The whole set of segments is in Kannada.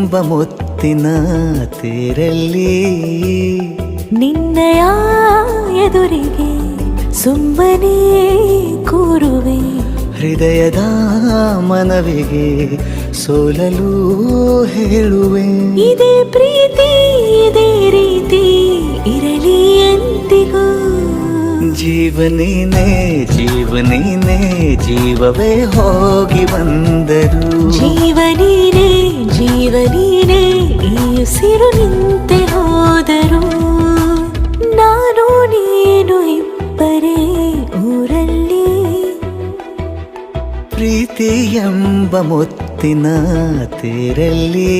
ಮುತ್ತಿನ ತೇರಲ್ಲಿ ನಿನ್ನಯ ಎದುರಿಗೆ ಸುಮ್ಮನೆ ಕೂರುವೆ. ಹೃದಯದ ಮನವಿಗೆ ಸೋಲಲು ಹೇಳುವೆ. ಇದೇ ಪ್ರೀತಿ ಇದೇ ರೀತಿ ಇರಲಿ ಎಂದಿಗೂ. ಜೀವನೇನೆ ಜೀವನೇನೆ ಜೀವವೇ ಹೋಗಿ ಬಂದರು. ಜೀವನೀನೇ ಜೀವನೀನೇ ಈ ಉಸಿರು ನಿಂತೆ ಹೋದರು. ನಾನು ನೀನು ಇಬ್ಬರೇ ಊರಲ್ಲಿ. ಪ್ರೀತಿ ಎಂಬ ಮುತ್ತಿನ ತೇರಲ್ಲಿ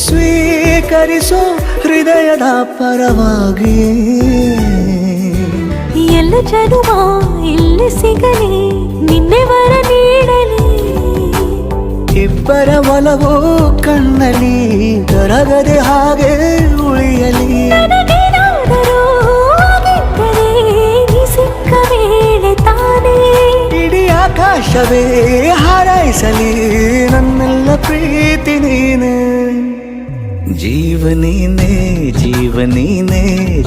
ಸ್ವೀಕರಿಸೋ ಹೃದಯದ ಪರವಾಗಿ. ಎಲ್ಲ ಜನುಮ ಇಲ್ಲಿ ಸಿಗಲಿ ನಿನ್ನೆ ವರ ನೀಡಲಿ. ಇಬ್ಬರ ಒಲವು ಕಣ್ಣಲ್ಲಿ ಕರಗದೆ ಹಾಗೆ ಉಳಿಯಲಿ. ಸಿಕ್ಕ ವೇಳೆ ತಾನೇ ಇಡೀ ಆಕಾಶವೇ ಹಾರೈಸಲಿ ನನ್ನೆಲ್ಲ ಪ್ರೀತಿ ನೀನೆ. ಜೀವನೀನೇ ಜೀವನೀನೇ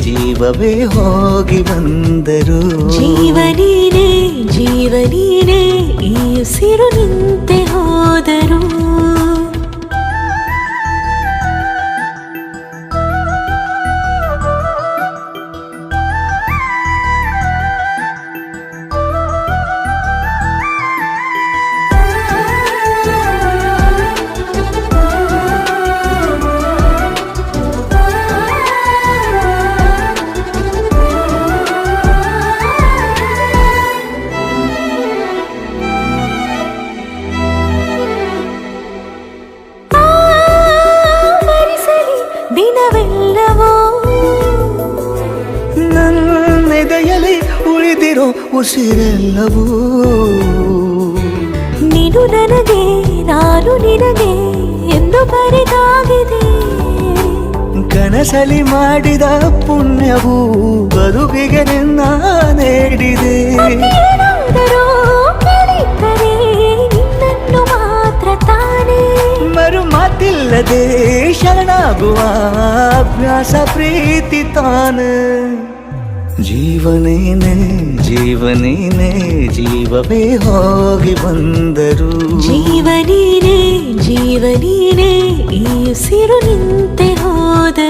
ಜೀವವೇ ಹೋಗಿ ಬಂದರು. ಜೀವನೀನೇ ಜೀವನೀನೇ ಈ ಉಸಿರು ನಿಂತೆ ಹೋದರು. ದಿನವೆಲ್ಲವೋ ನನ್ನೆದೆಯಲ್ಲಿ ಉಳಿದಿರೋ ಉಸಿರೆಲ್ಲವೂ ನೀನು ನನಗೆ ನಾನು ನಿನಗೆ ಎಂದು ಬರೆದಾಗಿದೆ. ಕನಸಲಿ ಮಾಡಿದ ಪುಣ್ಯವು ಬದುಕಿಗೆ ನಿನ್ನ ನೀಡಿದೆ. ನಿನ್ನನ್ನು ಮಾತ್ರ ತಾನೇ ಮರು ಮಾತಿಲ್ಲದೆ ಶರಣಾಗುವ ಅಭ್ಯಾಸ ಪ್ರೀತಿ ತಾನೆ. ಜೀವನೇನೆ ಜೀವನೇನೆ ಜೀವವೇ ಹೋಗಿ ಬಂದರು. ಜೀವನೀನೇ ಜೀವನೀನೇ ಈ ಉಸಿರು ನಿಂತೆ ಹೋದರು.